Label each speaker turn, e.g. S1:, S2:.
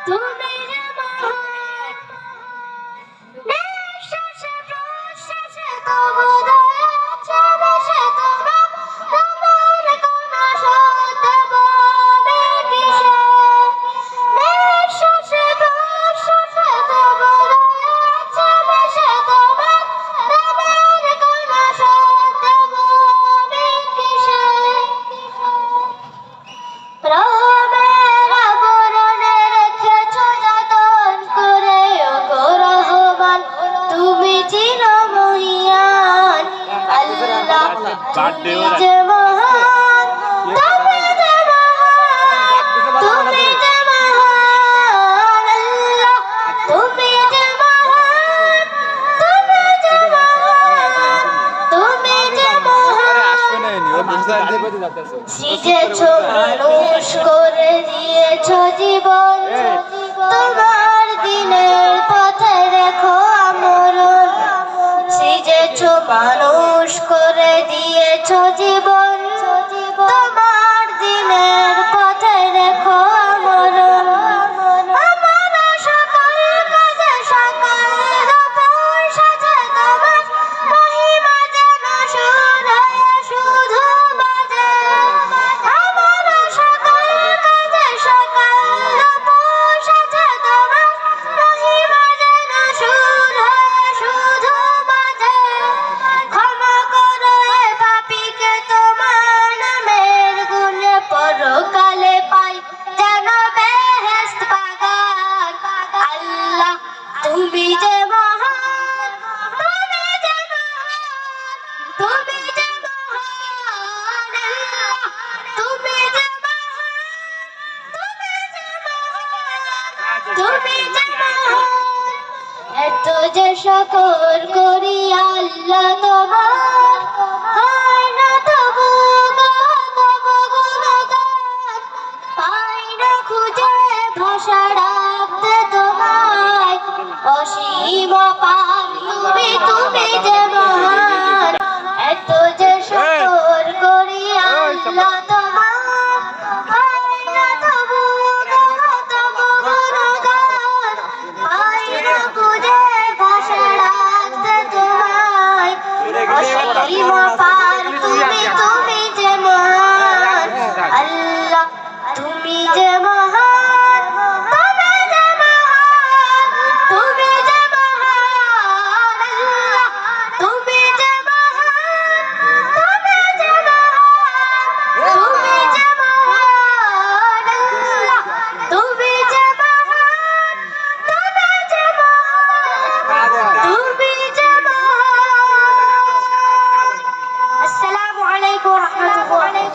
S1: তুমি যে মহান, নিঃশ্বাসে প্রশ্বাসে তবু দয়া আছে বেশে তোমার, তোমার কোন শব্দ বলে কিসে? নিঃশ্বাসে প্রশ্বাসে তবু দয়া আছে বেশে তোমার, তোমার কোন শব্দ বলে কিসে? রবের আবরণে রেখেছ যতন করে ওগো রহমান, তুমি চিনো মহিয়ান আল্লাহ, তুমি যে মহান, তুমি যে মহান, তুমি যে মহান আল্লাহ, তুমি যে মহান, তুমি যে মহান, তুমি যে মহান। সৃজেছ মানুষ করে দিয়েছ জীবন, তোমার দিনের পথে রেখো আমরণ। সৃজেছ মানুষ করে দিয়েছ জীবন, তোমার দিনের পথে রেখো আমরণ। আমার সকল কাজে সকল দুপুর সাজে তোমার মহিমা যেন সুর হয়ে শুধু বাজে। আমার সকল কাজে সকল দুপুর সাজে তোমার মহিমা যেন সুর হয়ে শুধু বাজে। ক্ষমা করো এ পাপীকে তোমার নামের গুণে পরকালে পাই যেন বেহেশত বাগান। আল্লাহ তুমি যে মহান, তুমি যে মহান, তুমি যে মহান আল্লাহ, তুমি যে মহান, তুমি যে মহান, তুমি যে মহান। এত যে শুকর করি আল্লাহ তোমার, হয় না তবু গো তবু গুণগান। পাই না খুঁজে ভাষা রাখতে তোমায়, অসীম অপার তুমি, তুমি যে মহান। এত যে শুকর করি আল্লাহ তোমার, হয় না তবু গো তবু গুণগান। পাই না খুঁজে ভাষা রাখতে তোমায়, অসীম অপার তুমি, তুমি যে মহান আল্লাহ, তুমি যে মহান, তুমি যে মহান, তুমি যে মহান আল্লাহ, তুমি যে মহান, তুমি যে মহান, তুমি যে মহান আল্লাহ, তুমি যে মহান, তুমি যে মহান, তুমি যে মহান। আসসালামু আলাইকুম ওয়া রাহমাতুল্লাহ।